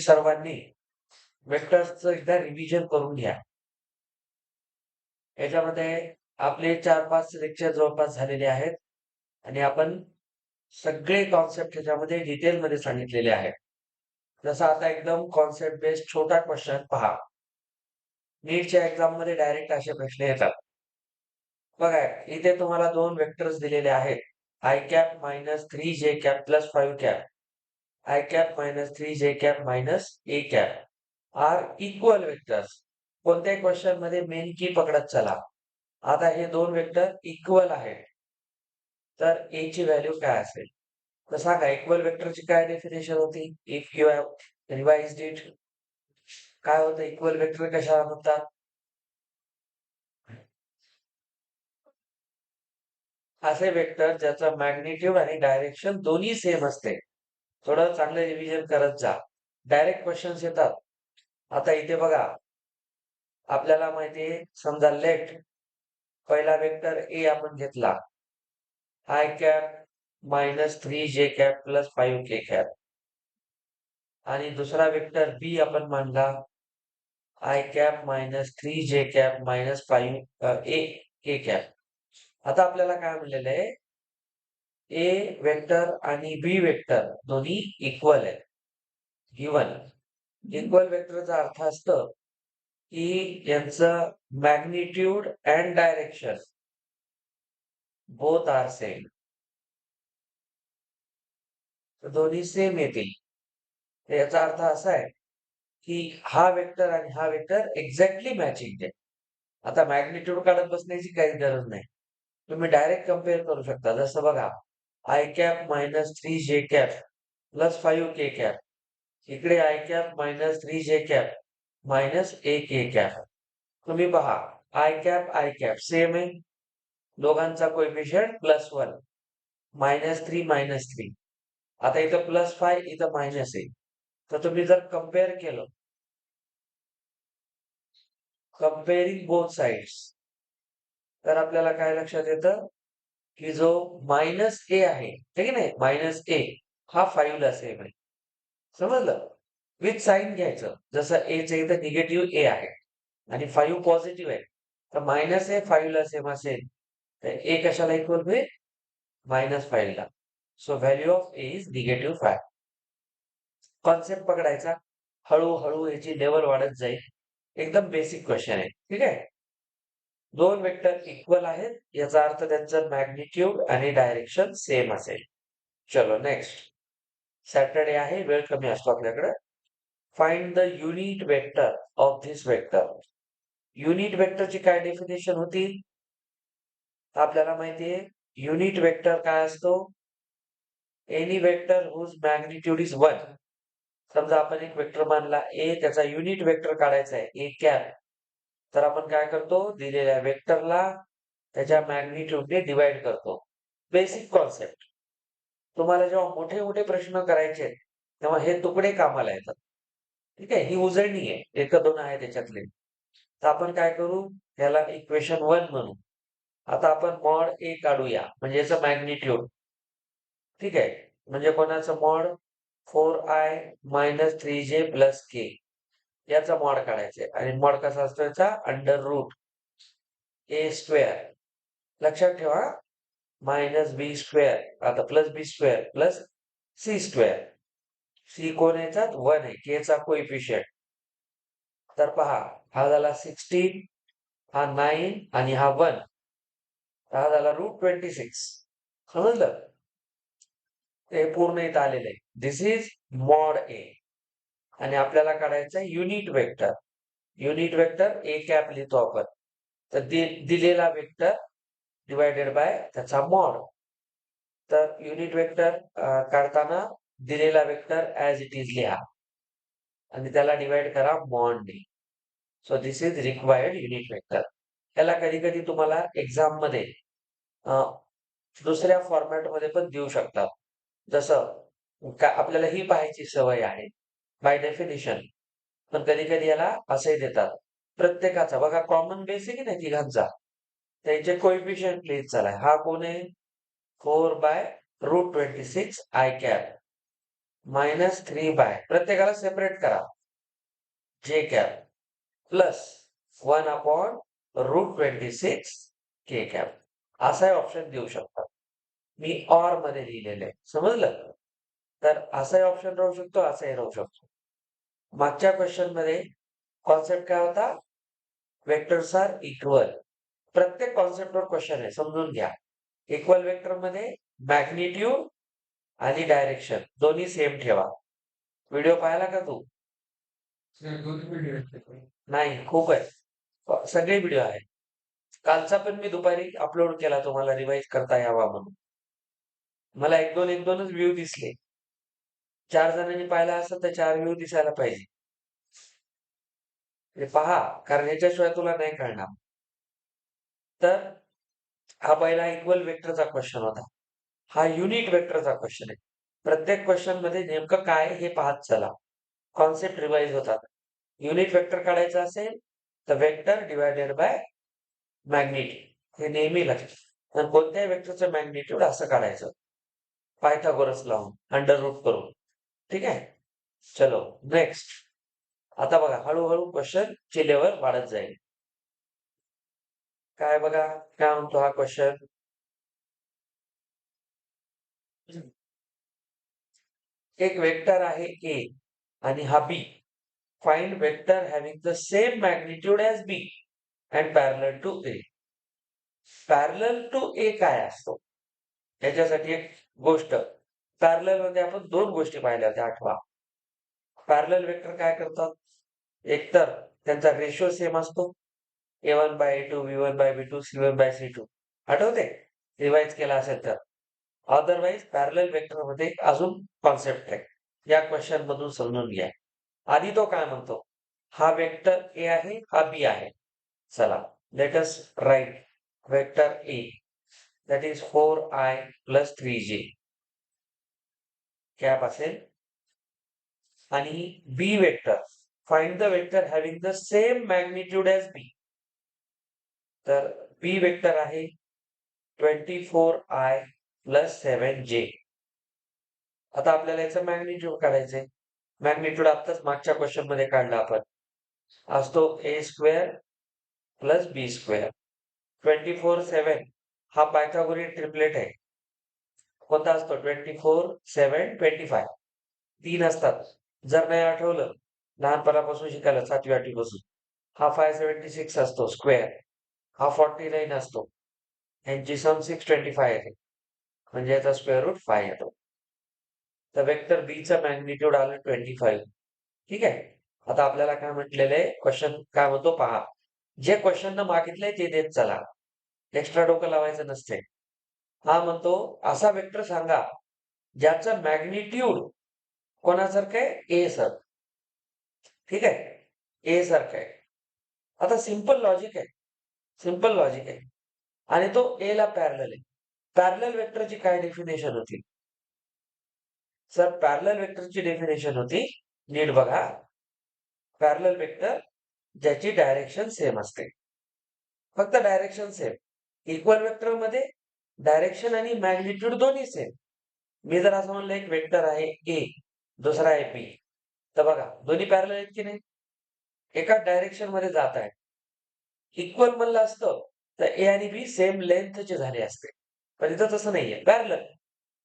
सर्वांनी वेक्टर्सचं एकदा रिव्हिजन करून घ्या. याच्यामध्ये आपले 4-5 लेक्चर जवळपास झालेले आहेत आणि आपण सगळे कॉन्सेप्ट ह्याच्यामध्ये डिटेलमध्ये सांगितलेले आहेत. जसं आता एकदम कॉन्सेप्ट बेस्ड छोटा क्वेश्चन पहा. नीटच्या एक्झाम मध्ये डायरेक्ट असे प्रश्न येतात. बघा इथे तुम्हाला 2 वेक्टर्स दिलेले आहेत. I cap minus 3 j cap plus 5 cap. I cap minus 3 j cap minus a cap are equal vectors. कोणत्याही क्वेश्चन मध्ये मेन की पकडत चला. आता हे 2 वेक्टर इक्वल आहेत. तर ए ची व्हॅल्यू काय असेल? तर सांगा इक्वल वेक्टरची काय डेफिनेशन होती? If you have revised it. काय होतं इक्वल वेक्टर कशाला म्हणतात? असे वेक्टर ज्याचं मॅग्निट्यूड आणि डायरेक्शन दोन्ही सेम असते. थोडं चांगलं रिव्हिजन करत जा. डायरेक्ट क्वेश्चन्स येतात. आता इथे बघा आपल्याला माहितीये समजा लेट पहिला वेक्टर ए आपण घेतला. I cap minus 3 j cap plus 5 k cap आणि दुसरा वेक्टर बी आपण मानला I cap minus 3 j cap minus 5 a k cap. आता आपल्याला काय म्हणलेलं आहे? ए वेक्टर आणि बी वेक्टर दोन्ही इक्वल आहेत. गिवन इक्वल वेक्टरचा अर्थ असतं की यांचं magnitude and direction both are same. दोन्ही सेम येतील. याचा अर्थ असा आहे की हा वेक्टर आणि हा वेक्टर एक्झॅक्टली मॅचिंग आहे. आता मॅग्निट्यूड काढत बसण्याची काही गरज नाही. तुम्ही डायरेक्ट कम्पेअर करू शकता. जसं बघा I cap minus 3 j cap plus 5 k cap. इकडे i cap minus 3 j cap minus a k cap. तुम्ही पहा आय कॅप सेम आहे. दोघांचा कोएफिशियंट +1 -3 आता इथं +5 इथं मायनस आहे. तर तुम्ही जर कम्पेअर केलं कंपेअरिंग बोथ साइड्स तर आपल्याला काय लक्षात येतं की जो मायनस ए आहे ठीक आहे नाही मायनस ए हा 5 ला सेम आहे. समजलं? विथ साईन घ्यायचं. जसं ए चे इथं निगेटिव्ह ए आहे आणि 5 पॉझिटिव्ह आहे. तर मायनस ए 5 ला सेम असेल तर ए कशाला इक्वल होईल? -5 ला. So value of A is -5. Concept पकडायचा. हळूहळू याची लेवल वाढत जाईल. एकदम बेसिक क्वेश्चन आहे. ठीक आहे? 2 वेक्टर इक्वल आहेत याचा अर्थ त्यांचं मॅग्निट्यूड आणि डायरेक्शन सेम असेल. चलो नेक्स्ट. सॅटर्डे आहे, वेळ कमी असतो आपल्याकडे. Find the unit vector of this vector. Unit वेक्टरची काय डेफिनेशन होती? आपल्याला माहितीये युनिट वेक्टर काय असतो? Any vector whose magnitude is 1. समजा आपण एक वेक्टर मानला ए, त्याचा युनिट वेक्टर काढायचा आहे ए कॅप. तर आपण काय करतो? दिलेल्या वेक्टरला त्याच्या मॅग्निट्यूडने डिवाइड करतो. Basic concept. तुम्हाला जेव्हा मोठे मोठे प्रश्न करायचे आहेत तेव्हा हे तुकडे कामाला येतात. ठीक आहे? ही उजळणी आहे. 1-2 आहे त्याच्यातले. तर आपण काय करू? याला इक्वेशन 1 म्हणू. आता आपण मॉड ए काढूया म्हणजे याचं मॅग्निट्यूड. ठीक आहे? म्हणजे कोणाचं mod 4i minus 3j plus के याचा मॉड काढायचा आहे. आणि मॉड कसा असतो याचा? Under root a square. लक्षात ठेवा मायनस बी स्क्वेअर आता plus b square plus c square. C कोण याच्यात? 1 आहे. के चा कोइफिशियंट. तर पहा हा झाला 16 हा 9 आणि हा 1. हा झाला √26. समजलं? ते पूर्ण इथं आलेलं आहे. दिस इज मॉड ए. आणि आपल्याला काढायचं unit vector. Unit vector A cap लिहितो आपण. तर दिलेला वेक्टर डिवायडेड बाय त्याचा मॉड. तर युनिट वेक्टर काढताना दिलेला वेक्टर ऍज इट इज लिहा आणि त्याला डिवाइड करा मॉडने. So this is required unit vector. याला कधी कधी तुम्हाला एक्झाम मध्ये दुसऱ्या फॉर्मॅटमध्ये पण देऊ शकतात. जसं आपल्याला ही पाहायची सवय आहे बाय डेफिनेशन. पण कधी कधी याला असंही देतात. प्रत्येकाचा बघा कॉमन बेस आहे की नाही तिघांचा. त्याचे कोइफिशियंट लिहित चला. हा कोण आहे? 4/√26 आय कॅप. -3 बाय प्रत्येकाला सेपरेट करा जे कॅप प्लस 1/√26 के कॅप असा ऑप्शन देऊ शकता. मी ऑर मध्ये लिहिलेलं आहे. समजलं? तर असाही ऑप्शन राहू शकतो, असाही राहू शकतो. मागच्या क्वेश्चन मध्ये कॉन्सेप्ट काय होता? Vectors are equal. प्रत्येक कॉन्सेप्टवर क्वेश्चन आहे, समजून घ्या. इक्वल वेक्टर मध्ये मॅग्निट्यूड आणि डायरेक्शन दोन्ही सेम ठेवा. व्हिडिओ पाहिला का तू? नाही, खूप आहे. सगळे व्हिडिओ आहेत. कालचा पण मी दुपारी अपलोड केला तुम्हाला रिवाइज करता यावा म्हणून. मला एक दोनच व्ह्यू दिसले. 4 जणांनी पाहिला असेल तर 4 व्ह्यू दिसायला पाहिजे. हे पहा, कारण याच्याशिवाय तुला नाही कळणार. तर हा पहिला इक्वल वेक्टरचा क्वेश्चन होता. हा युनिट वेक्टरचा क्वेश्चन आहे. प्रत्येक क्वेश्चन मध्ये नेमकं काय हे पाहत चला. कॉन्सेप्ट रिवाइज होतात. युनिट वेक्टर काढायचा असेल तर वेक्टर डिवायडेड बाय मॅग्निट्यूड हे नेहमी लक्षात. आणि कोणत्याही वेक्टरचं मॅग्निट्यूड असं काढायचं पायथागोरस लावून अंडर रूट करून. ठीक आहे, चलो नेक्स्ट. आता बघा, हळूहळू क्वेश्चन ची लेवल वाढत जाईल. काय बघा, काय म्हणतो हा क्वेश्चन? एक वेक्टर आहे ए आणि हा b. Find vector having the same magnitude as b and parallel to a. Parallel to a काय असतो? याच्यासाठी एक गोष्ट, पॅरलल मध्ये आपण 2 गोष्टी पाहिल्या होत्या, आठवा. पॅरलल वेक्टर काय करतात? एकतर त्यांचा रेशो सेम असतो, a1/a2, b1/b2, c1/c2. आठवते? रिवाइज केला असेल तर. अदरवाईज पॅरलल वेक्टर मध्ये अजून कॉन्सेप्ट आहे. या क्वेश्चन मधून समजून घ्या. आधी तो काय म्हणतो? हा वेक्टर ए आहे, हा बी आहे. चला, let us write vector a that is 4i + 3j cap असेल. आणि b vector, find the vector having the same magnitude as b. तर बी वेक्टर आहे 24i + 7j. आता आपल्याला याचं मॅग्निट्यूड काढायचंय. मॅग्निट्यूड आत्ताच मागच्या क्वेश्चन मध्ये काढला आपण. असतो a² + b². 24, 7 हा पायथागोरियन ट्रिपलेट आहे. कोणता असतो? 24, 7, 25. 3 असतात. जर नाही आठवलं, लहानपणापासून शिकायला 7वी 8वी पासून, हा 576 असतो स्क्वेअर, हा 49 असतो. यांची सम 625 येते, म्हणजे याचा स्क्वेअर रूट 5 येतो. तर वेक्टर बी चं मॅग्निट्यूड आलं 25. ठीक आहे. आता आपल्याला काय म्हटलेलं आहे, क्वेश्चन काय म्हणतो पहा. जे क्वेश्चन न मागितलंय ते देत चला, एक्स्ट्रा डोकं लावायचं नसते. हा म्हणतो असा वेक्टर सांगा ज्याचं मॅग्निट्यूड कोणासारखं आहे? ए सर. ठीक आहे, ए सारखं आहे. आता सिंपल लॉजिक आहे, सिंपल लॉजिक आहे. आणि तो ए ला पॅरलल आहे. पॅरलल वेक्टरची काय डेफिनेशन होती? सर, पॅरलल वेक्टरची डेफिनेशन होती, नीट बघा. पॅरलल वेक्टर ज्याची डायरेक्शन सेम असते, फक्त डायरेक्शन सेम. इक्वल वेक्टर मध्ये डायरेक्शन आणि मॅग्निट्यूड दोन्ही सेम. मी जर असं म्हणलं एक वेक्टर आहे ए, दुसरा आहे बी, तर बघा दोन्ही पॅरलल आहेत की नाही? एकाच डायरेक्शन मध्ये जात आहे. इक्वल म्हणलं असतं तर ए आणि बी सेम लेंथचे झाले असते, पण इथं तसं नाहीये. पॅरलल,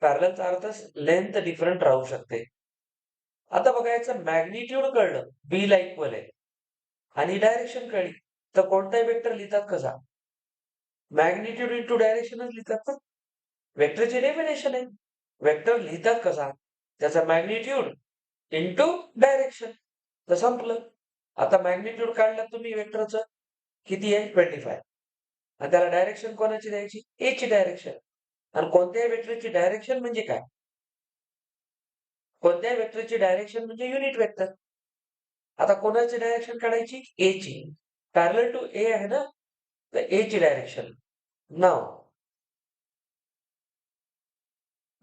पॅरललचा अर्थ लेंथ डिफरंट राहू शकते. आता बघा, याचं मॅग्निट्यूड कळलं, बी ला इक्वल आहे, आणि डायरेक्शन कळली, तर कोणताही वेक्टर लिहितात कसा? मॅग्निट्यूड इंटू डायरेक्शनच लिहितात ना. वेक्टरची डेफिनेशन आहे. वेक्टर लिहितात कसा? त्याचा मॅग्निट्यूड इंटू डायरेक्शन. तर संपलं. आता मॅग्निट्यूड काढलं तुम्ही वेक्टरचं, किती आहे? 25. आणि त्याला डायरेक्शन कोणाची द्यायची? ए ची डायरेक्शन. आणि कोणत्याही वेक्टरची डायरेक्शन म्हणजे काय? कोणत्याही वेक्टरची डायरेक्शन म्हणजे युनिट वेक्टर. आता कोणाची डायरेक्शन काढायची? ए ची. पॅरलल टू ए आहे ना, तर ए ची डायरेक्शन. नाव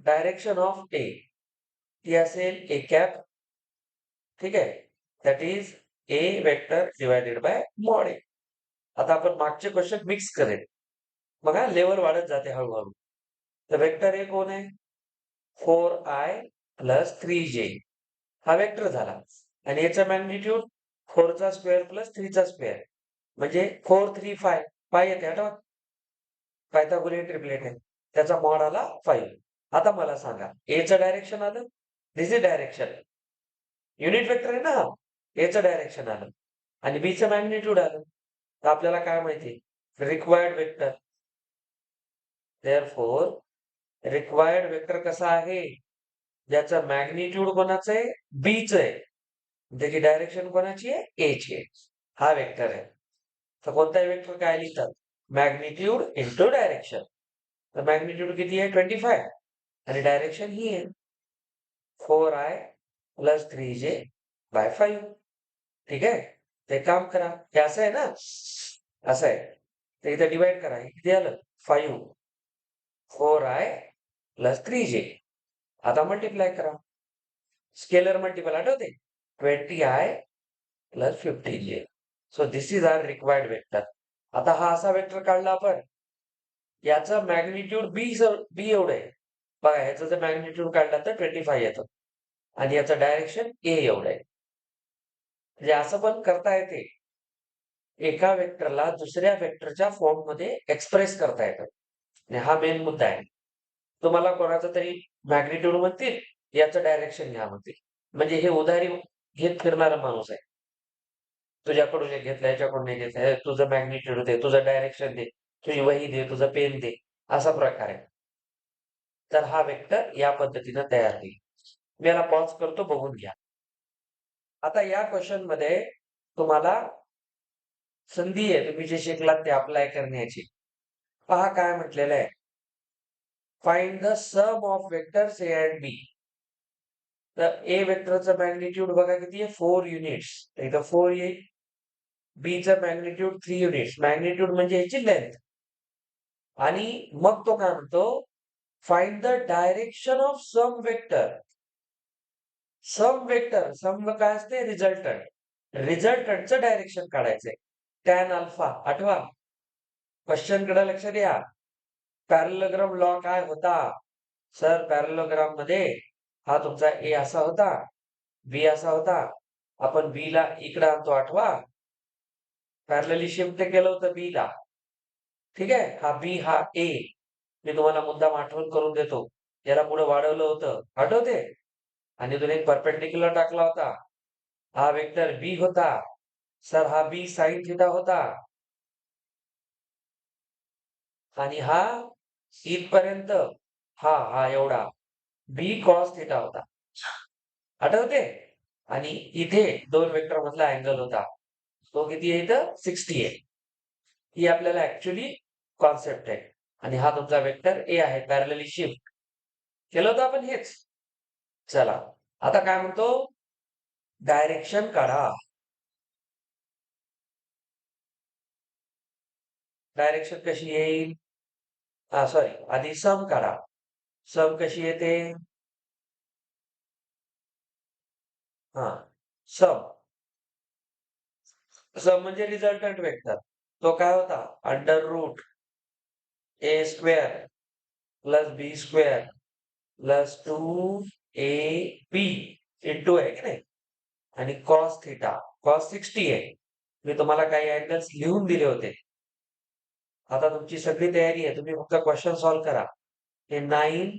डायरेक्शन ऑफ ए ती असेल ए कॅप. ठीक आहे, that is a vector divided by mod a. आता आपण मागचे क्वेश्चन मिक्स करेल, बघा लेवल वाढत जाते हळूहळू. तर वेक्टर ए कोण आहे? 4i प्लस 3j हा वेक्टर झाला आणि याचा मॅग्निट्यूड 4चा स्क्वेअर प्लस 3चा स्क्वेअर म्हणजे 4 3 5 पाय येते आठवा पायथागोरियन ट्रिपलेट आहे त्याचा मॉड आला 5. आता मला सांगा एचं डायरेक्शन आलं दिस इज डायरेक्शन युनिट वेक्टर आहे ना हा एचं डायरेक्शन आलं आणि बीचं मॅग्निट्यूड आलं तर आपल्याला काय माहिती required vector therefore required vector कसा आहे ज्याचं मॅग्निट्यूड कोणाचं आहे बीच आहे त्याची डायरेक्शन कोणाची आहे एची आहे हा वेक्टर आहे तर कोणताही वेक्टर काय लिहितात मॅग्निट्यूड इंटू डायरेक्शन तर मॅग्निट्यूड किती आहे 25 आणि डायरेक्शन ही आहे 4i प्लस 3j बाय 5 ठीक आहे ते काम करा हे असं आहे ना असं आहे तर इथं डिवाइड करा किती आलं 5 4i प्लस 3j आता मल्टिप्लाय करा स्केलर मल्टिपल आठवते 20i plus 15j so this is our required vector आता हा असा वेक्टर काढला आपण याचं मॅग्निट्यूड बी एवढं आहे बघा ह्याचं जर मॅग्निट्यूड काढला तर 25 येतं आणि याचं डायरेक्शन ए एवढं आहे म्हणजे असं पण करता येते एका वेक्टरला दुसऱ्या वेक्टरच्या फॉर्म मध्ये एक्सप्रेस करता येतं आणि हा मेन मुद्दा आहे तुम्हाला कोणाचं तरी मॅग्निट्यूड म्हणतील याचं डायरेक्शन घ्या म्हणतील म्हणजे हे उधारी घेत फिरणारा माणूस आहे तुझ्याकडून हे घेतलं याच्याकडून हे घेतलं तुझं मॅग्निट्यूड दे तुझं डायरेक्शन दे तुझी वही दे तुझं पेन दे असा प्रकार आहे तर हा वेक्टर या पद्धतीने तयार होईल मी याला पॉज करतो बघून घ्या आता या क्वेश्चन मध्ये तुम्हाला संधी आहे तुम्ही जे शिकलात ते अप्लाय करण्याची पहा काय म्हटलेलं आहे find the sum of vectors a and b तर ए वेक्टरचं मॅग्निट्यूड बघा किती आहे 4 युनिट्स इथं 4 येईल बीचं मॅग्निट्यूड 3 युनिट्स मॅग्निट्यूड म्हणजे याची लेंथ आणि मग तो काय म्हणतो find the direction of sum vector sum काय असते रिझल्टंटचं डायरेक्शन काढायचंय टॅन अल्फा आठवा क्वेश्चन कडे लक्ष द्या पॅरलोग्राम लॉ काय होता सर पॅरलोग्राम मध्ये हा तुमचा ए असा होता बी असा होता आपण बी ला इकडे आणतो आठवा पॅरलली शिफ्ट केलं होतं बी ला ठीक आहे हा बी हा ए मी तुम्हाला मुद्दाम आठवण करून देतो याला पुढे वाढवलं होतं आठवते आणि तुम्ही एक परपेंडिक्युलर टाकला होता हा वेक्टर बी होता सर हा बी साइन थिटा होता आणि हा इथपर्यंत हा एवढा बी कॉस थिटा होता आठवते आणि इथे दोन वेक्टर मधला अँगल होता तो किती आहे इथं 60 आहे ही आपल्याला ऍक्च्युली कॉन्सेप्ट आहे आणि हा तुमचा वेक्टर ए आहे पॅरलली शिफ्ट केलं होतं आपण हेच चला आता काय म्हणतो डायरेक्शन काढा डायरेक्शन कशी येईल सॉरी आधी सम काढा सम कशी येते हा सम सम म्हणजे रिझल्टंट वेक्टर तो काय होता under root a square plus b square plus 2ab into आहे की नाही आणि कॉस थिटा कॉस 60 आहे मी तुम्हाला काही अँगल्स लिहून दिले होते आता तुमची सगळी तयारी आहे तुम्ही फक्त क्वेश्चन सॉल्व्ह करा हे 9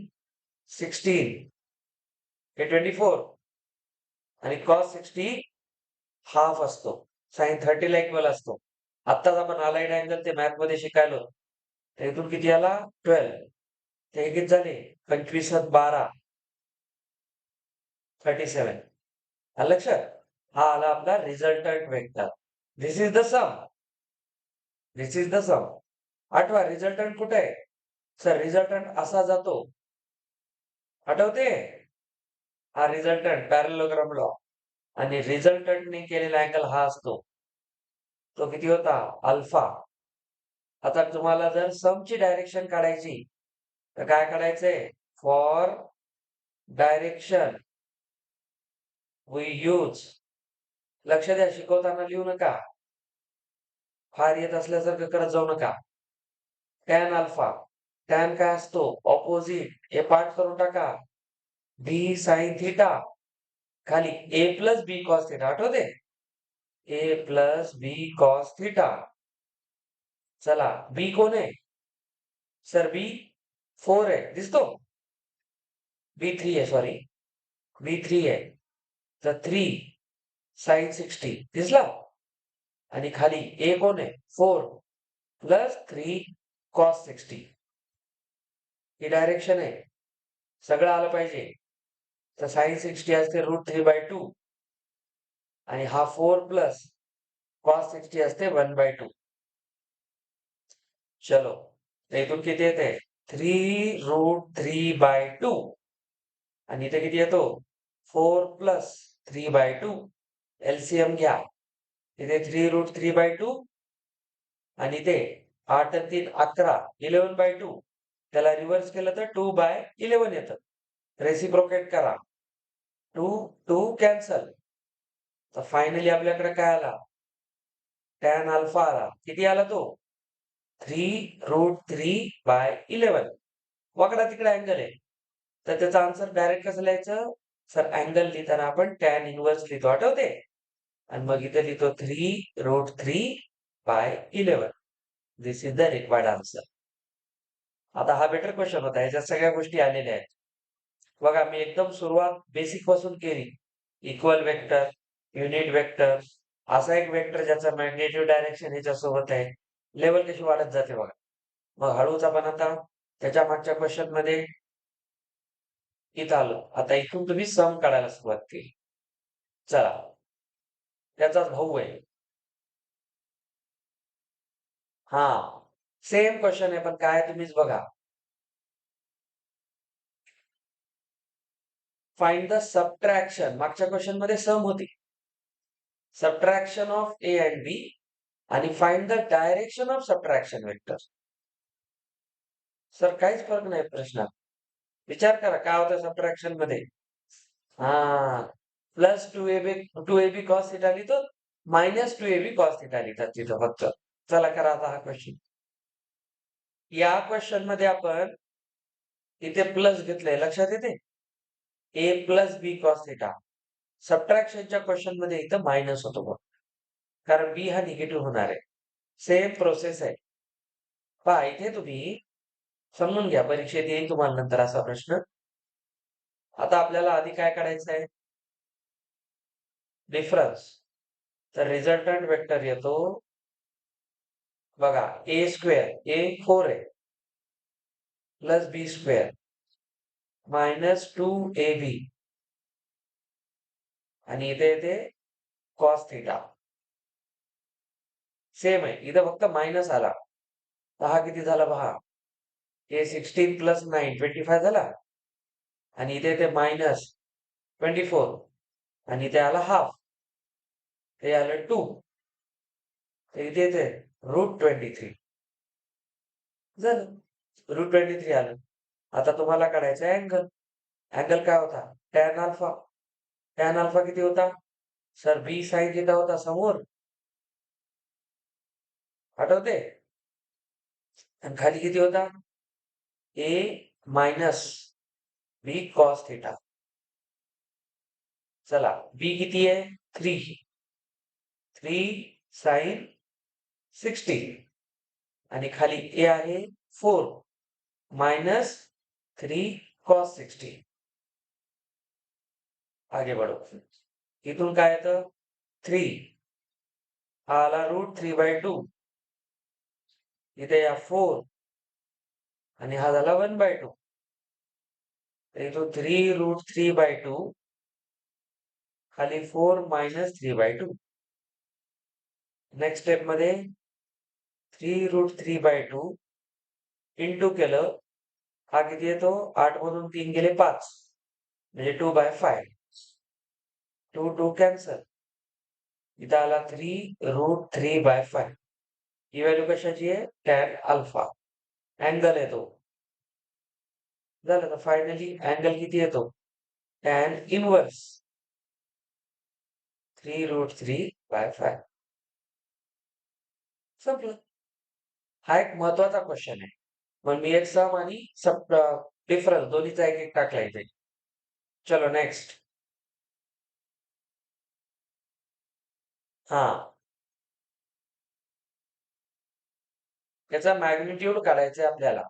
16 हे 24 आणि कॉस 60 हाफ असतो साइन 30 ला इक्वल असतो आत्ताच आपण अलाइड अँगल ते मॅथ मध्ये शिकायलो तर इथून किती आला 12 ते किती झाले 25 12 37 आलं लक्षात हा आला आपला resultant vector this is the sum this is the sum आठवा रिझल्टंट कुठे आहे सर रिझल्टंट असा जातो आठवते हा रिझल्टंट पॅरलोग्राम लॉ आणि रिझल्टंटने केलेला अँगल हा असतो तो किती होता अल्फा आता तुम्हाला जर समची डायरेक्शन काढायची तर काय काढायचंय फॉर डायरेक्शन वी यूज लक्ष द्या शिकवताना लिहू नका फार येत असल्यासारखं करत जाऊ नका टॅन अल्फा टॅन काय असतो ऑपोजिट हे पाठ करून टाका बी साइन थिटा खाली ए प्लस बी कॉस थिटा आठवते ए प्लस बी कॉस थिटा चला बी कोण आहे सर बी 4 आहे दिसतो बी 3 आहे सॉरी बी 3 आहे तर 3 साइन 60 दिसला आणि खाली ए कोण आहे 4 प्लस 3 कॉस 60 ही डायरेक्शन आहे सगळं आलं पाहिजे तर साइन 60 असते √3/2 आणि हा 4 प्लस कॉस 60 असते 1/2 चलो तर इथून किती येते 3√3/2 आणि इथे किती येतो 4 प्लस 3/2 एलसीएम घ्या इथे 3√3/2 आणि ते 8 आणि 3 11 11/2 त्याला रिव्हर्स केलं तर 2/11 येतं रेसिप्रोकेट करा 2 2 कॅन्सल तर फायनली आपल्याकडे काय आला टॅन अल्फा आला किती आला तो 3√3/11 वाकडा तिकडे अँगल आहे तर त्याचा आन्सर डायरेक्ट कसं लिहायचं सर अँगल लिहिताना आपण टॅन इनवर्स लिहितो आठवते आणि मग इथे लिहितो 3√3/11 दिस इज द रिक्वायर्ड आन्सर आता हा बेटर क्वेश्चन होता याच्यात सगळ्या गोष्टी आलेल्या आहेत बघा मी एकदम सुरुवात बेसिक पासून केली इक्वल वेक्टर युनिट वेक्टर असा एक वेक्टर ज्याचा मॅग्नेटिव्ह डायरेक्शन ह्याच्यासोबत आहे लेवल कशी वाढत जाते बघा मग हळूच आपण आता त्याच्या मागच्या क्वेश्चन मध्ये इथं आलो आता इथून तुम्ही सम काढायला सुरुवात केली चला त्याचाच भाऊ आहे हा सेम क्वेश्चन आहे पण काय तुम्हीच बघा फाइंड द सबट्रॅक्शन मागच्या क्वेश्चन मध्ये सम होती सबट्रॅक्शन ऑफ ए अँड बी आणि find the direction of subtraction vector sir काहीच फरक नाही प्रश्नात विचार करा काय होतं सबट्रॅक्शन मध्ये हा प्लस 2ab कॉस थिटा लिहितो -2ab कॉस थिटा लिहितात तिथं फक्त चला करा आता हा क्वेश्चन या क्वेश्चन मध्ये आपण इथे प्लस घेतलंय लक्षात येते ए प्लस बी कॉस थिटा सबट्रॅक्शनच्या क्वेश्चन मध्ये इथं मायनस होतो बघ कारण बी हा निगेटिव्ह होणार आहे सेम प्रोसेस आहे पहा इथे तुम्ही समजून घ्या परीक्षेत येईल तुम्हाला नंतर असा प्रश्न आता आपल्याला आधी काय काढायचं आहे डिफरन्स तर रिझल्टंट वेक्टर येतो बघा ए स्क्वेअर ए 4 आहे प्लस बी स्क्वेअर -2ab आणि इथे येते कॉस थिटा सेम आहे इथं फक्त मायनस आला तर हा किती झाला पहा ए 16 प्लस 9 25 झाला आणि इथे येते -24 आणि इथे आला हाफ ते आलं 2 तर इथे येते √23 झालं √23 आलं आता तुम्हाला काढायचं आहे अँगल अँगल काय होता टॅन अल्फा किती होता सर बी साइन थिटा होता समोर आठवते आणि खाली किती होता ए मायनस बी कॉस थिटा चला बी किती आहे 3 साइन 60 आणि खाली ए आहे 4 -3 कॉस 60 आगे बढ़ो इथून काय येतं 3 हा आला √3/2 इथे या 4 आणि हा झाला 1/2 तर इथून 3√3/2 खाली 4 -3/2 नेक्स्ट स्टेप मध्ये 3√3/2 इंटू केलं हा किती येतो 8 मधून 3 गेले 5 म्हणजे 2/5 2 2 कॅन्सल इथं आला 3√3/5 ही व्हॅल्यू कशाची आहे टॅन अल्फा अँगल येतो झालं तर फायनली अँगल किती येतो टॅन इनवर्स 3√3/5 संपलं हा एक महत्वाचा क्वेश्चन आहे मग मी एक सम आणि सब डिफरन्स दोन्हीचा एक एक टाकला इथे चलो नेक्स्ट. हा, त्याचा मॅग्निट्यूड काढायचा आपल्याला.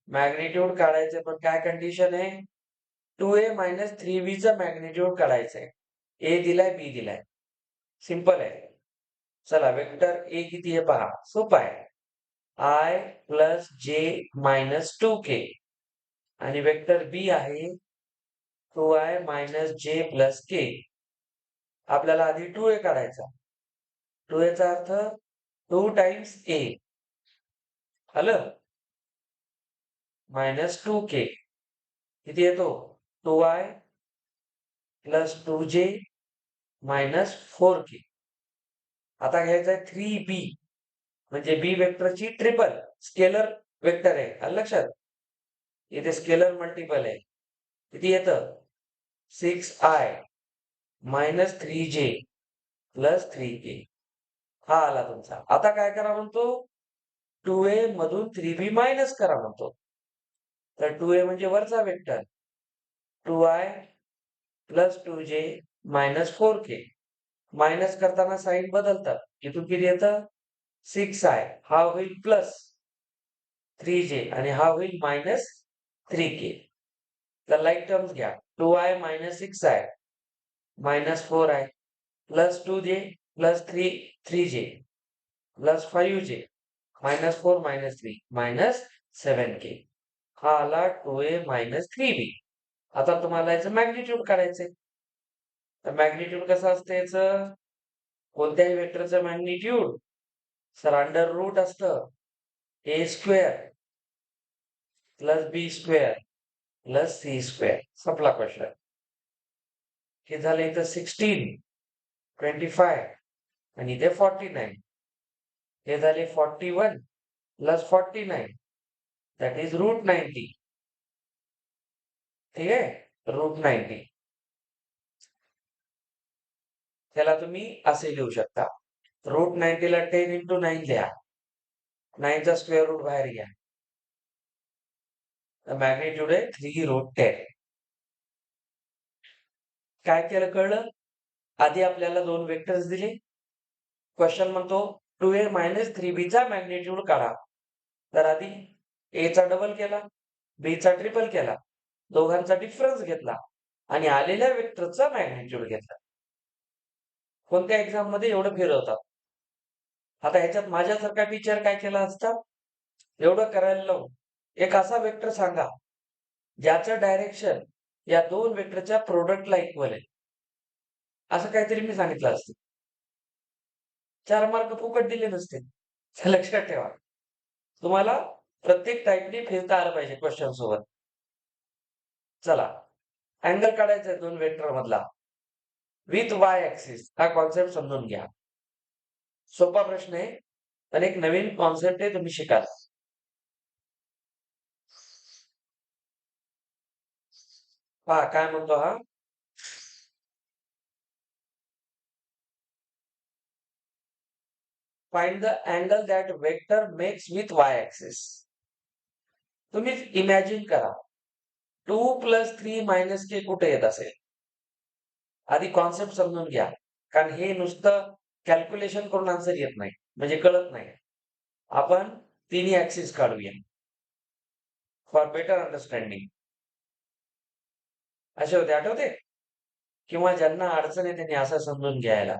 मॅग्निट्यूड काढायचं, पण काय कंडिशन आहे? 2a मायनस 3b चा मॅग्निट्यूड काढायचंय. ए दिलाय, बी दिलाय. सिंपल आहे. चला, वेक्टर ए किती आहे पहा, सोपा आहे. आय प्लस जे मायनस 2k आणि वेक्टर बी आहे 2i मायनस जे प्लस के. आपल्याला आधी 2a काढायचा. 2a चा अर्थ 2 टाइम्स ए, आलं, मायनस 2k किती येतो? 2i plus 2j minus 4k. आता घ्यायचा आहे 3b, म्हणजे बी वेक्टरची ट्रिपल स्केलर वेक्टर आहे, आलं लक्षात? इथे स्केलर मल्टिपल आहे. किती येतं? 6i minus 3j plus 3k. हा आला तुमचा. आता काय करा म्हणतो? 2a मधून 3b मायनस करा म्हणतो. तर 2a म्हणजे वरचा vector, 2i plus 2j minus 4k. Minus करताना साईन बदलतात. इथून किती येतं? 6i, हा होईल प्लस 3j आणि हा होईल मायनस 3k. तर लाईक टर्म्स घ्या. 2i minus 6i minus 4i plus 2j plus 3j plus 5j minus 4 minus 3 minus 7k. हा आला 2a मायनस 3b. आता तुम्हाला याचं मॅग्निट्यूड काढायचंय. तर मॅग्निट्यूड कसं असतं याचं? कोणत्याही वेक्टरचं मॅग्निट्यूड सर अंडर रूट असतं ए square plus b square plus c square. संपला क्वेश्चन. हे झालं इथं 16, 25 आणि इथे 49. हे झाले 41 प्लस 49, दॅट इज रूट 90. ठीक आहे, रूट 90. त्याला तुम्ही असे लिहू शकता. रूट 90 ला 10 इंटू 9 लिहा. 9 चा स्क्वेअर रूट बाहेर घ्या. मॅग्निट्यूड आहे 3 रूट 10. काय केलं कळलं? आधी आपल्याला दोन वेक्टर्स दिले. क्वेश्चन म्हणतो 2a मायनस 3b चा मॅग्निट्यूड काढा. तर आधी a चा डबल केला, b चा ट्रिपल केला, दोघांचा डिफरन्स घेतला आणि आलेल्या वेक्टरचा मॅग्निट्यूड घेतला. कोणत्या एक्झाम मध्ये एवढं फिरवतात? आता ह्याच्यात माझ्यासारखा टीचर काय केला असता? एवढं करायला लावून एक असा वेक्टर सांगा ज्याचं डायरेक्शन या दोन वेक्टरच्या प्रोडक्टला इक्वल आहे, असं काहीतरी मी सांगितलं असतं. 4 मार्क फुकट दिले नसते. लक्षात ठेवा, तुम्हाला प्रत्येक टाईपने फिरता आलं पाहिजे क्वेश्चन सोबत. चला, अँगल काढायचा आहे दोन वेक्टर मधला विथ वाय ऍक्सिस. हा कॉन्सेप्ट समजून घ्या. सोपा प्रश्न आहे, पण एक नवीन कॉन्सेप्ट आहे, तुम्ही शिकाल. पहा काय म्हणतो हा. Find the angle that vector makes with Y axis. तुम्ही इमॅजिन करा 2 प्लस 3 मायनस के कुठे येत असेल? आधी कॉन्सेप्ट समजून घ्या, कारण हे नुसतं कॅल्क्युलेशन करून आन्सर येत नाही, म्हणजे कळत नाही. आपण तिन्ही ऍक्सिस काढूया फॉर बेटर अंडरस्टँडिंग. असे होते, आठवते? किंवा ज्यांना अडचण आहे त्यांनी असं समजून घ्यायला.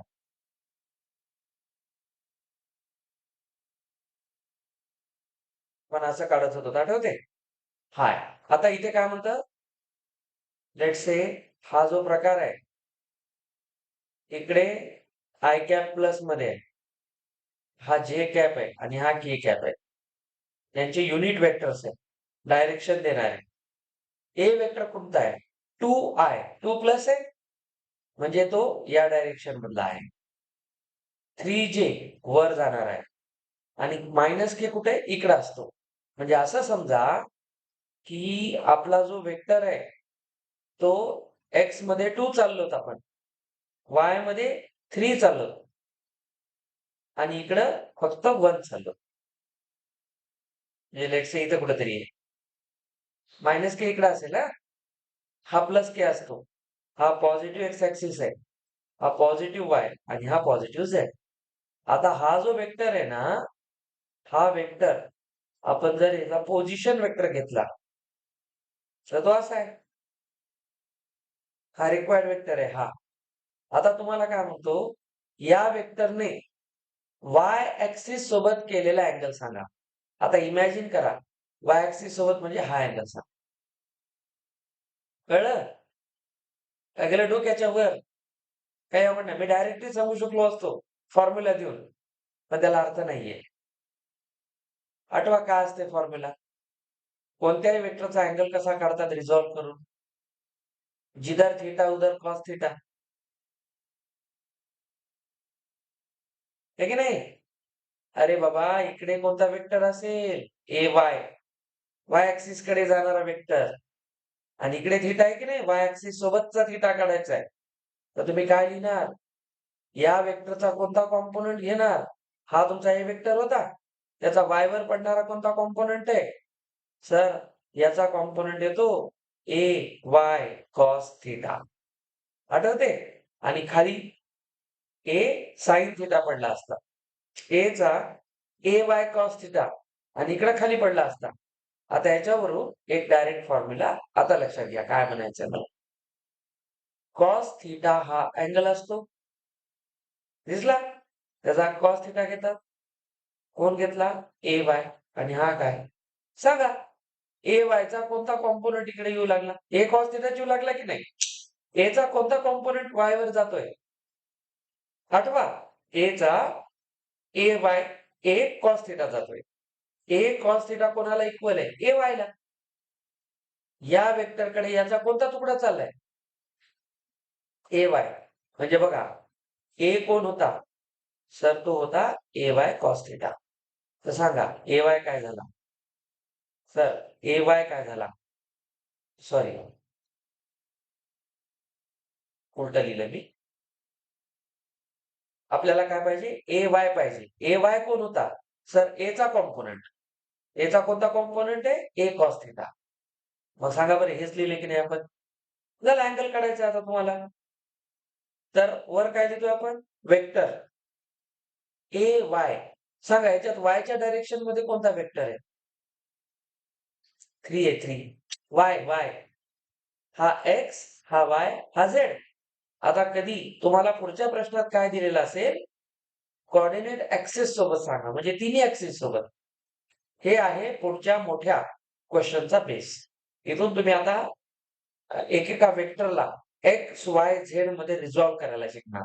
पण असं काढत होतो, आठवते? हाय, आता इथे काय म्हणतं? लेट से हा जो प्रकार आहे, इकडे आय कॅप प्लस मध्ये आहे, हा जे कॅप आहे आणि हा के कॅप आहे. त्यांचे युनिट वेक्टर्स आहे, डायरेक्शन देणार आहे. ए वेक्टर कोणता आहे? 2i, 2 प्लस आहे म्हणजे तो या डायरेक्शन मधला आहे. 3j वर जाणार आहे आणि मायनस के कुठे? इकडे असतो. म्हणजे असं समजा की आपला जो वेक्टर आहे तो एक्स मध्ये 2 चाललोत आपण, वाय मध्ये 3 चाललो आणि इकडं फक्त 1 चाललो. म्हणजे लेट्स से इथं कुठेतरी आहे. मायनस के इकडे असेल हा. हा प्लस के असतो. हा पॉझिटिव्ह एक्स ऍक्सिस आहे. हा पॉझिटिव्ह वाय आणि हा पॉझिटिव्ह झेड. आता हा जो वेक्टर आहे ना, हा वेक्टर आपण जर याचा पोझिशन वेक्टर घेतला तर तो असा आहे. हा रिक्वायर्ड वेक्टर आहे हा. आता तुम्हाला काय म्हणतो, या वेक्टरने वाय ऍक्सिस सोबत केलेला अँगल सांगा. आता इमॅजिन करा, वाय ऍक्सिस सोबत म्हणजे हा अँगल सांगा. कळलं? काय गेलं डोक्याच्या वर? काही अवघड नाही. मी डायरेक्टली सांगू शकलो असतो फॉर्म्युला देऊन, पण त्याला अर्थ नाहीये. आठवा काय असते फॉर्म्युला? कोणत्याही वेक्टरचा अँगल कसा काढतात रिझॉल्व्ह करून? जिधर थीटा उधर कॉस थीटा. है की नाही? अरे बाबा, इकडे कोणता वेक्टर असेल? ए वाय. वाय ऍक्सिस कडे जाणारा वेक्टर. आणि इकडे थीटा आहे की नाही? वाय ऍक्सिस सोबतचा थीटा काढायचा आहे. तर तुम्ही काय लिहिणार? या वेक्टरचा कोणता कॉम्पोनंट घेणार? हा तुमचा ए वेक्टर होता. त्याचा वाय वर पडणारा कोणता कॉम्पोनंट आहे? सर, याचा कॉम्पोनंट येतो ए वाय कॉस थीटा. आठवते? आणि खाली ए साइन थीटा पडला असता. ए चा ए वाय कॉस थीटा आणि इकडे खाली पडला असता. आता याच्यावरून एक डायरेक्ट फॉर्म्युला आता लक्षात घ्या काय म्हणायचं मला. कॉस थीटा हा अँगल असतो. दिसला? त्याचा कॉस थीटा घेतात. कोण घेतला? ए वाय. आणि हा काय? सांगा. ए वायचा कोणता कॉम्पोनंट इकडे येऊ लागला? ए कॉस थीटा येऊ लागला की नाही? ए चा कोणता कॉम्पोनंट वाय वर जातोय? आठवा. ए चा ए वाय ए कॉस थीटा जातोय. ए कॉस थीटा कोणाला इक्वल आहे? ए वाय ला. या वेक्टरकडे याचा कोणता तुकडा चाललाय? ए वाय. म्हणजे बघा, ए कोण होता? सर तो होता ए वाय कॉस थीटा. तर सांगा ए वाय काय झाला? सर ए वाय काय झाला? सॉरी, उलटं लिहिलं मी. आपल्याला काय पाहिजे? ए वाय पाहिजे. ए वाय कोण होता? सर ए चा कॉम्पोनंट. ए चा कोणता कॉम्पोनंट आहे? ए कॉस थीटा. मग सांगा बरं, हेच लिहिले की नाही आपण? झालं, अँगल काढायचा आता तुम्हाला. तर वर काय लिहितोय आपण? Vector A Y. सांगा याच्यात वायच्या डायरेक्शन मध्ये कोणता वेक्टर आहे? 3 आहे 3. Y Y. हा एक्स, हा वाय, हा झेड. आता कधी तुम्हाला पुढच्या प्रश्नात काय दिलेलं असेल? कोऑर्डिनेट ऍक्सिस सोबत सांगा, म्हणजे तिन्ही ऍक्सिस सोबत. हे आहे पुढच्या मोठ्या क्वेश्चनचा बेस. इथून तुम्ही आता एकेका वेक्टरला एक्स वाय झेड मध्ये रिझॉल्व्ह करायला शिकणार.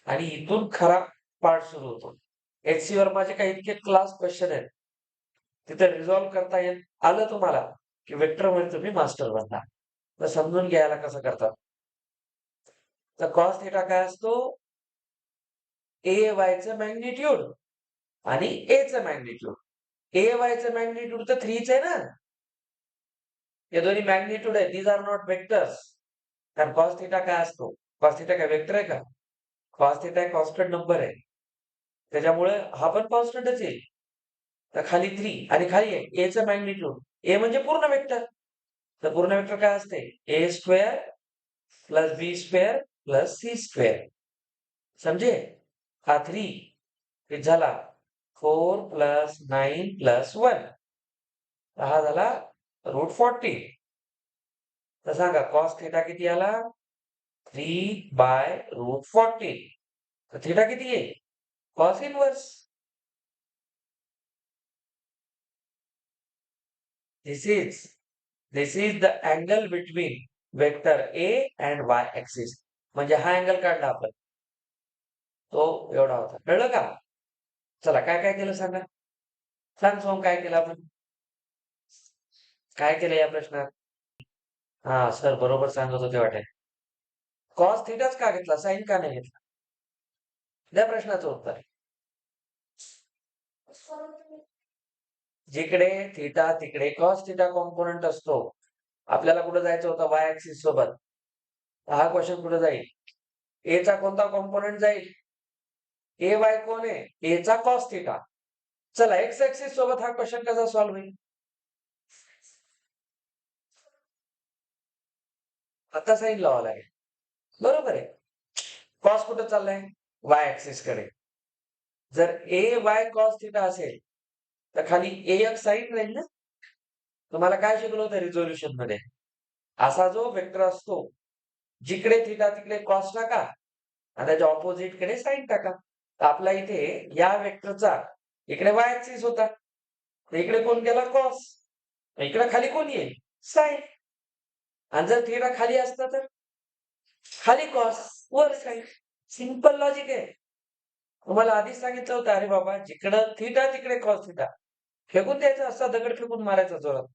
आणि इथून खरा पार्ट सुरू होतो. HC वर्माचे काही इतके क्लास क्वेश्चन आहेत. तिथे रिझॉल्व्ह करता येत आलं तुम्हाला की वेक्टर मध्ये तुम्ही मास्टर बनता. तर समजून घ्यायला कसं करतात. तर कॉस थिटा काय असतो? ए वायचं मॅग्निट्यूड आणि ए चं मॅग्निट्यूड. ए वायचं मॅग्निट्यूड तर 3च आहे ना. हे दोन्ही मॅग्निट्यूड आहे. These are not vectors. कारण कॉस थिटा काय असतो? कॉस थिटा काय वेक्टर आहे का? कॉस थिटा एक कॉन्स्टंट नंबर आहे. त्याच्यामुळे हा पण कॉन्स्टंटच येईल. तर खाली 3 आणि खाली आहे ए चं मॅग्निट्यूड. ए म्हणजे पूर्ण वेक्टर. तर पूर्ण वेक्टर काय असते? ए square plus b square plus c square. समजे? हा 3 किती झाला? 4 प्लस 9 प्लस 1. हा झाला √40. तर सांगा कॉस थिटा किती आला? 3/√40. तर थिटा किती आहे? Cos inverse. This is the angle between vector A and y axis. म्हणजे हा अँगल काढला आपण. तो एवढा होता. कळलं का? चला काय काय केलं सांगा. सांग सोम काय केलं आपण? काय केलं या प्रश्नात? हा सर बरोबर सांगत होते वाटेल. कॉस थिटाच का घेतला? साइन का नाही घेतला? त्या प्रश्नाचं उत्तर. जिकडे थिटा तिकडे कॉस थिटा कॉम्पोनंट असतो. आपल्याला कुठे जायचं होतं? वाय ऍक्सिस सोबत. हा क्वेश्चन कुठे जाईल? ए चा कोणता कॉम्पोनंट जाईल? ए वाय कोण आहे? ए चा कॉस थिटा. चला एक्स ऍक्सिस सोबत हा क्वेश्चन कसा सॉल्व्ह होईल? आता साईन लावावं लागेल. बरोबर आहे. कॉस कुठं चाललाय? वाय ऍक्सिस कडे. जर ए वाय कॉस थिटा असेल, तर खाली ए एक्स साईन राहील ना? तुम्हाला काय शिकलो होतं रिझोल्यूशन मध्ये? असा जो वेक्टर असतो, जिकडे थिटा तिकडे कॉस टाका आणि त्याच्या ऑपोजिट कडे साईन टाका. तर आपला इथे या वेक्टरचा इकडे वाय ऍक्सिस होता. तर इकडे कोण गेला? कॉस. इकडे खाली कोण येईल? साईन. आणि जर थिटा खाली असता तर खाली कॉस वर साईन. सिंपल लॉजिक आहे. तुम्हाला आधीच सांगितलं होतं, अरे बाबा जिकडं थिटा तिकडे कॉस थिटा. फेकून द्यायचा, असा दगड फेकून मारायचा जोरात.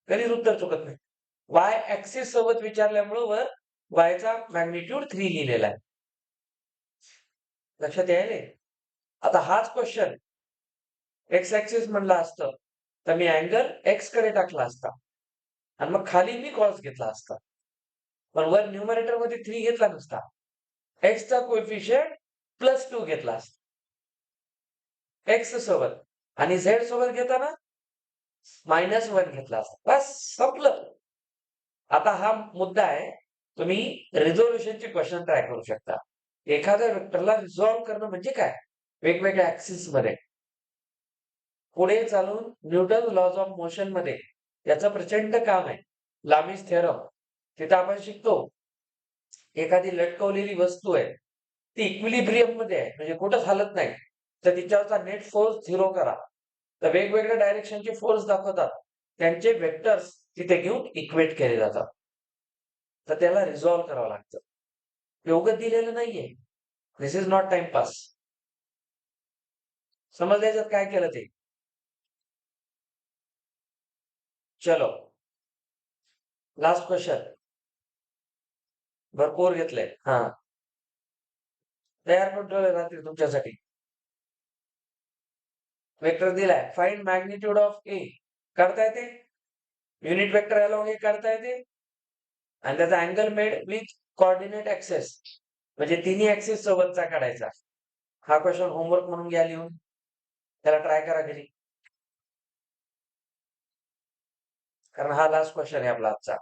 कधीच उत्तर चुकत नाही. वाय ऍक्सिस सोबत विचारल्यामुळं वर वायचा मॅग्निट्यूड 3 लिहिलेला आहे. लक्षात यायले? आता हाच क्वेश्चन एक्स ऍक्सिस म्हणला असतं, तर मी अँगल एक्स कडे टाकला असता आणि मग खाली मी कॉस घेतला असता. पण वर न्यूमरेटर मध्ये 3 घेतला नसता. एक्सचा कोएफिशियंट +2 घेतला असता. एक्स सोबत आणि झेड सोबत घेताना -1 घेतला असता. बस संपलं. आता हा मुद्दा आहे. तुम्ही रिझोल्यूशनचे क्वेश्चन ट्राय करू शकता. एखाद्या वेक्टरला रिझॉल्व्ह करणं म्हणजे काय? वेगवेगळ्या ऍक्सिस मध्ये. पुढे चालून न्यूटन लॉज ऑफ मोशन मध्ये याचं प्रचंड काम आहे. Lami's theorem. तिथं आपण शिकतो, एखादी लटकवलेली वस्तू आहे, ती इक्विलिब्रियम मध्ये आहे, म्हणजे कुठंच हलत नाही, तर तिच्यावरचा नेट फोर्स 0 करा. तर वेगवेगळ्या डायरेक्शनचे फोर्स दाखवतात, त्यांचे वेक्टर्स तिथे घेऊन इक्वेट केले जातात. तर त्याला रिझॉल्व्ह करावं लागतं. एवढं दिलेलं नाहीये. दिस इज नॉट टाइमपास. समजलं याच्यात काय केलं ते? चलो, लास्ट क्वेश्चन. भरपूर घेतलंय. हा, तयार करून ठेवलंय रात्री तुमच्यासाठी. वेक्टर दिलाय, फाइंड मॅग्निट्यूड ऑफ ए. काढता येते? युनिट वेक्टर अलॉंग ए काढता येते? आणि त्याचा angle made with coordinate axes, म्हणजे तिन्ही ऍक्सिस सोबतचा काढायचा. हा क्वेश्चन होमवर्क म्हणून घ्या लिहून. त्याला ट्राय करा घरी, कारण हा लास्ट क्वेश्चन आहे आपला आजचा.